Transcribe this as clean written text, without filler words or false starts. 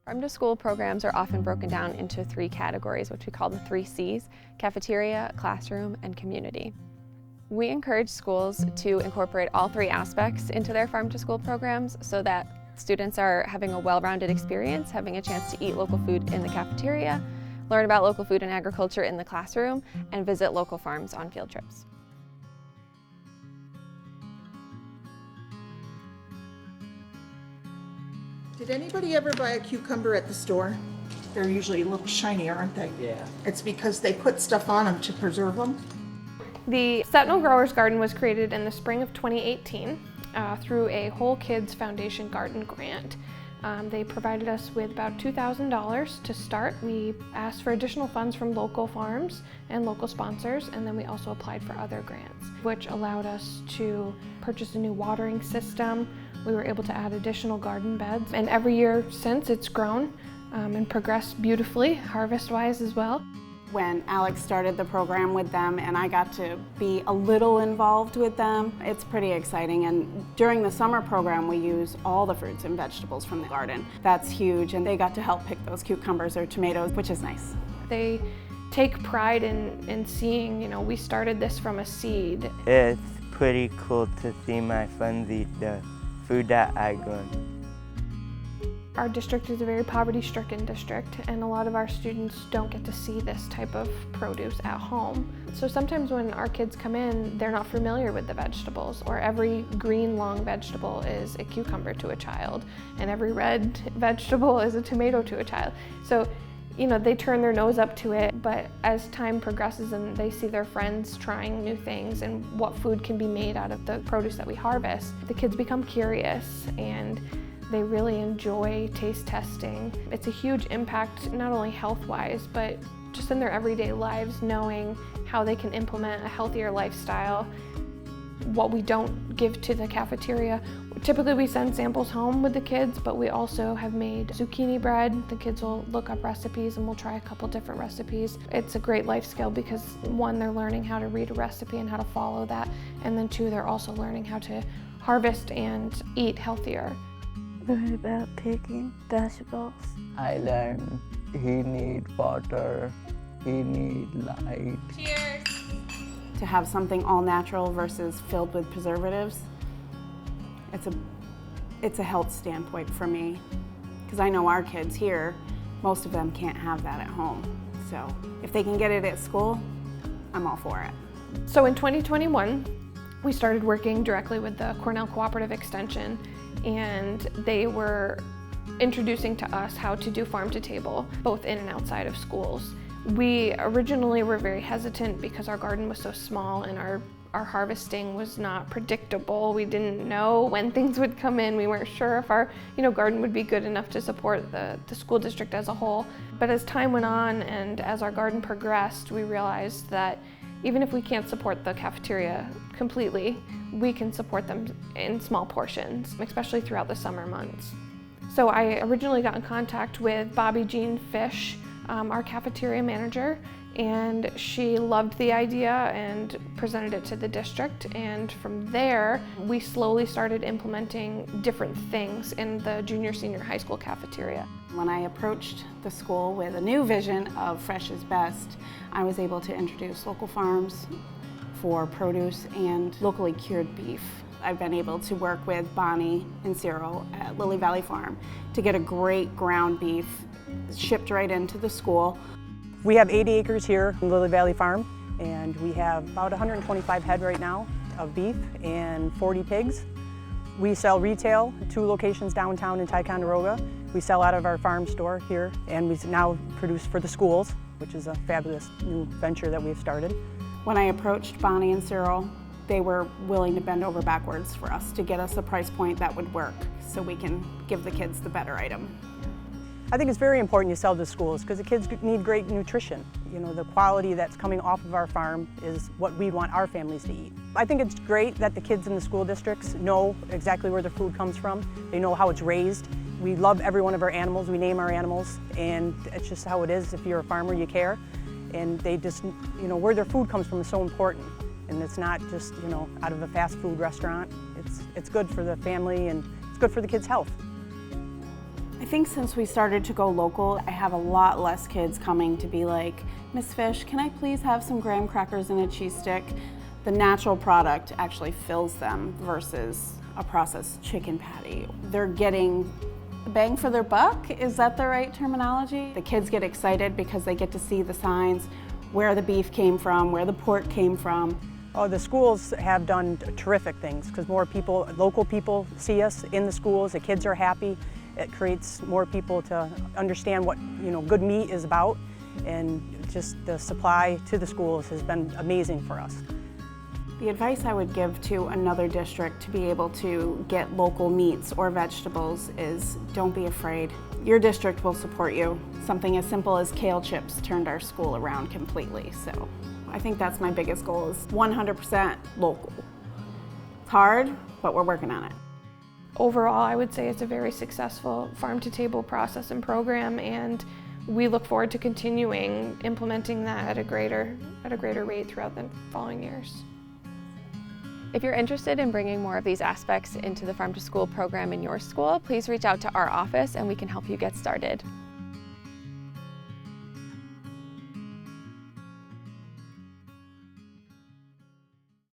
Farm to School programs are often broken down into 3 categories, which we call the 3 C's: cafeteria, classroom, and community. We encourage schools to incorporate all 3 aspects into their Farm to School programs so that students are having a well-rounded experience, having a chance to eat local food in the cafeteria, learn about local food and agriculture in the classroom, and visit local farms on field trips. Did anybody ever buy a cucumber at the store? They're usually a little shinier, aren't they? Yeah. It's because they put stuff on them to preserve them. The Sentinel Growers Garden was created in the spring of 2018 through a Whole Kids Foundation garden grant. They provided us with about $2,000 to start. We asked for additional funds from local farms and local sponsors, and then we also applied for other grants, which allowed us to purchase a new watering system. We were able to add additional garden beds, and every year since it's grown and progressed beautifully, harvest-wise as well. When Alex started the program with them and I got to be a little involved with them, it's pretty exciting. And during the summer program, we use all the fruits and vegetables from the garden. That's huge, and they got to help pick those cucumbers or tomatoes, which is nice. They take pride in seeing, we started this from a seed. It's pretty cool to see my friends eat the food that I grow. Our district is a very poverty-stricken district, and a lot of our students don't get to see this type of produce at home. So sometimes when our kids come in, they're not familiar with the vegetables, or every green long vegetable is a cucumber to a child, and every red vegetable is a tomato to a child. So, they turn their nose up to it, but as time progresses and they see their friends trying new things and what food can be made out of the produce that we harvest, the kids become curious and they really enjoy taste testing. It's a huge impact, not only health-wise, but just in their everyday lives, knowing how they can implement a healthier lifestyle. What we don't give to the cafeteria, typically we send samples home with the kids, but we also have made zucchini bread. The kids will look up recipes and we'll try a couple different recipes. It's a great life skill because 1, they're learning how to read a recipe and how to follow that, and then 2, they're also learning how to harvest and eat healthier. Learn about picking vegetables. I learned he need water, he need light. Cheers! To have something all natural versus filled with preservatives, it's a health standpoint for me, because I know our kids here, most of them can't have that at home. So if they can get it at school, I'm all for it. So in 2021, we started working directly with the Cornell Cooperative Extension, and they were introducing to us how to do farm to table, both in and outside of schools. We originally were very hesitant because our garden was so small and our harvesting was not predictable. We didn't know when things would come in. We weren't sure if our garden would be good enough to support the school district as a whole. But as time went on and as our garden progressed, we realized that even if we can't support the cafeteria completely, we can support them in small portions, especially throughout the summer months. So I originally got in contact with Bobby Jean Fish, our cafeteria manager, and she loved the idea and presented it to the district. And from there, we slowly started implementing different things in the junior, senior high school cafeteria. When I approached the school with a new vision of Fresh is Best, I was able to introduce local farms for produce and locally cured beef. I've been able to work with Bonnie and Cyril at Lily Valley Farm to get a great ground beef shipped right into the school. We have 80 acres here in Lily Valley Farm, and we have about 125 head right now of beef and 40 pigs. We sell retail, 2 locations downtown in Ticonderoga. We sell out of our farm store here, and we now produce for the schools, which is a fabulous new venture that we've started. When I approached Bonnie and Cyril, they were willing to bend over backwards for us to get us a price point that would work so we can give the kids the better item. I think it's very important you sell to schools because the kids need great nutrition. The quality that's coming off of our farm is what we want our families to eat. I think it's great that the kids in the school districts know exactly where their food comes from. They know how it's raised. We love every one of our animals. We name our animals, and it's just how it is. If you're a farmer, you care. And they just, where their food comes from is so important. And it's not just, out of a fast food restaurant. It's good for the family and it's good for the kids' health. I think since we started to go local, I have a lot less kids coming to be like, Miss Fish, can I please have some graham crackers and a cheese stick? The natural product actually fills them versus a processed chicken patty. They're getting bang for their buck, is that the right terminology? The kids get excited because they get to see the signs, where the beef came from, where the pork came from. Oh, the schools have done terrific things because more people, local people see us in the schools, the kids are happy. It creates more people to understand what good meat is about, and just the supply to the schools has been amazing for us. The advice I would give to another district to be able to get local meats or vegetables is don't be afraid. Your district will support you. Something as simple as kale chips turned our school around completely. So I think that's my biggest goal, is 100% local. It's hard, but we're working on it. Overall, I would say it's a very successful farm-to-table process and program, and we look forward to continuing implementing that at a greater rate throughout the following years. If you're interested in bringing more of these aspects into the Farm to School program in your school, please reach out to our office and we can help you get started.